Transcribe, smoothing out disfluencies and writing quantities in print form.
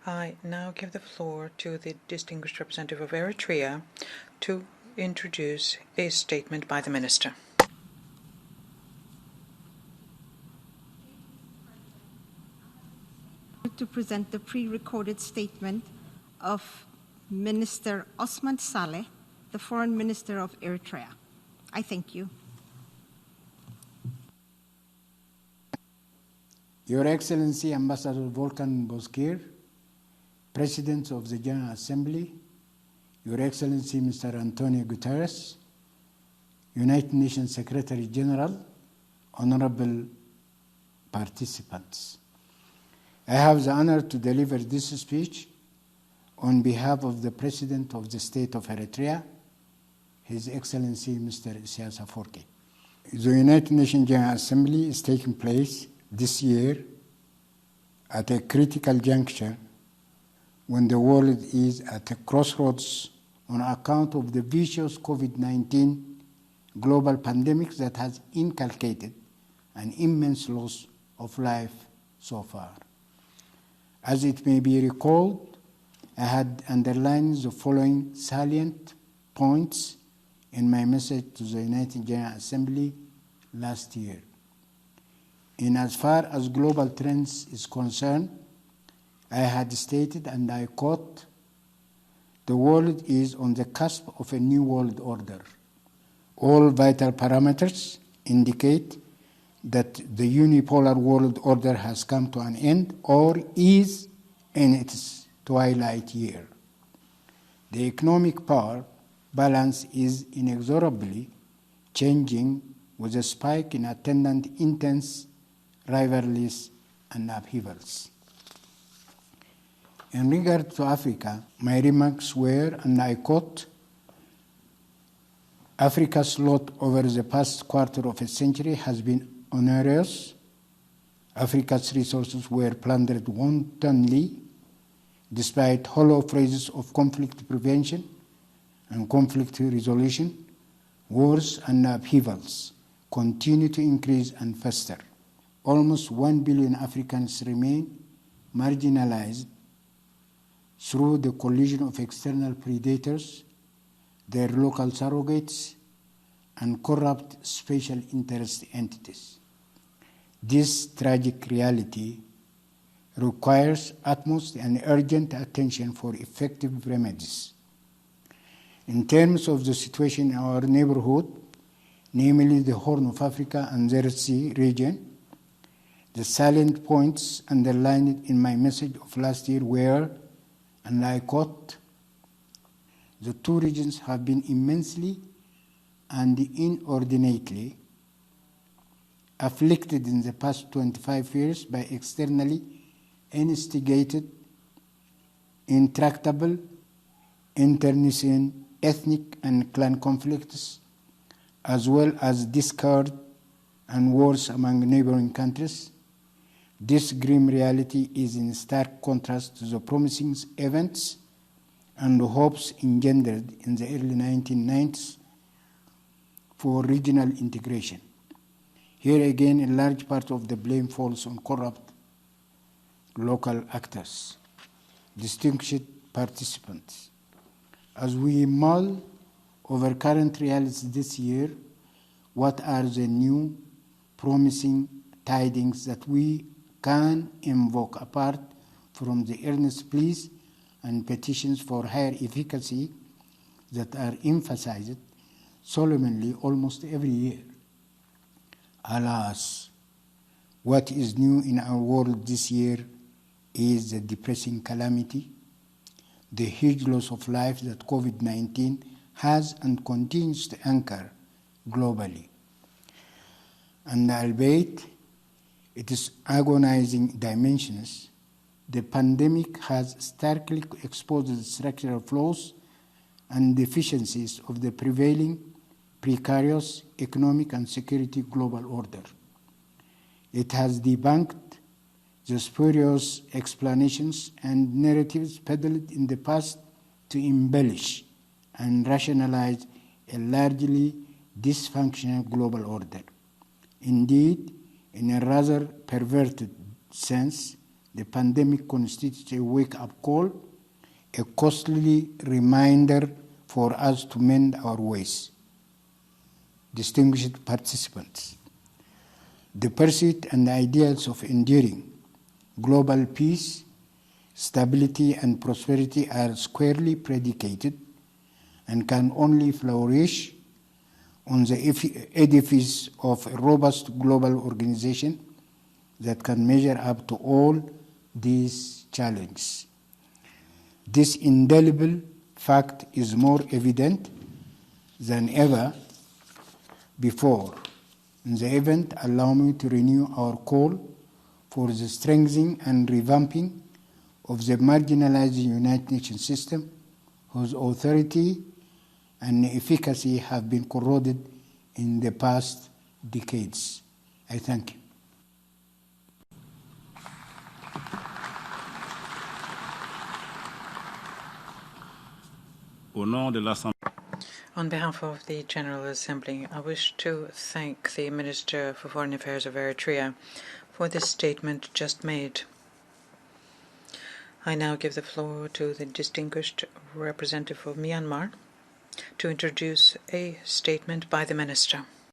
I now give the floor to the distinguished representative of Eritrea to introduce a statement by the Minister. To present the pre-recorded statement of Minister Osman Saleh, the Foreign Minister of Eritrea. I thank you. Your Excellency Ambassador Volkan Bozkir, President of the General Assembly, Your Excellency Mr. Antonio Guterres, United Nations Secretary General, honorable participants. I have the honor to deliver this speech on behalf of the President of the State of Eritrea, His Excellency Mr. Isaias Afwerki. The United Nations General Assembly is taking place this year at a critical juncture when the world is at a crossroads on account of the vicious COVID-19 global pandemic that has inculcated an immense loss of life so far. As it may be recalled, I had underlined the following salient points in my message to the United General Assembly last year. In as far as global trends is concerned, I had stated, and I quote, "The world is on the cusp of a new world order. All vital parameters indicate that the unipolar world order has come to an end or is in its twilight year. The economic power balance is inexorably changing with a spike in attendant intense rivalries and upheavals. In regard to Africa, my remarks were, and I quote, Africa's lot over the past quarter of a century has been onerous. Africa's resources were plundered wantonly, despite hollow phrases of conflict prevention and conflict resolution. Wars and upheavals continue to increase and fester. Almost 1 billion Africans remain marginalized through the collision of external predators, their local surrogates, and corrupt special interest entities. This tragic reality requires utmost and urgent attention for effective remedies. In terms of the situation in our neighborhood, namely the Horn of Africa and the Red Sea region, the salient points underlined in my message of last year were, and I quote, the two regions have been immensely and inordinately afflicted in the past 25 years by externally instigated, intractable, internecine, ethnic and clan conflicts, as well as discord and wars among neighboring countries. This grim reality is in stark contrast to the promising events and hopes engendered in the early 1990s for regional integration. Here again, a large part of the blame falls on corrupt local actors. Distinguished participants, as we mull over current realities this year, what are the new promising tidings that we can invoke apart from the earnest pleas and petitions for higher efficacy that are emphasized solemnly almost every year? Alas, what is new in our world this year is the depressing calamity, the huge loss of life that COVID-19 has and continues to anchor globally. And albeit its agonizing dimensions, the pandemic has starkly exposed the structural flaws and deficiencies of the prevailing precarious economic and security global order. It has debunked the spurious explanations and narratives peddled in the past to embellish and rationalize a largely dysfunctional global order. Indeed, in a rather perverted sense, The pandemic constitutes a wake-up call, a costly reminder for us to mend our ways. Distinguished participants, the pursuit and ideals of enduring global peace, stability, and prosperity are squarely predicated and can only flourish on the edifice of a robust global organization that can measure up to all these challenges. This indelible fact is more evident than ever before. In the event, allow me to renew our call for the strengthening and revamping of the marginalized United Nations system, whose authority and efficacy have been corroded in the past decades. I thank you. On behalf of the General Assembly, I wish to thank the Minister for Foreign Affairs of Eritrea for this statement just made. I now give the floor to the distinguished representative of Myanmar to introduce a statement by the Minister.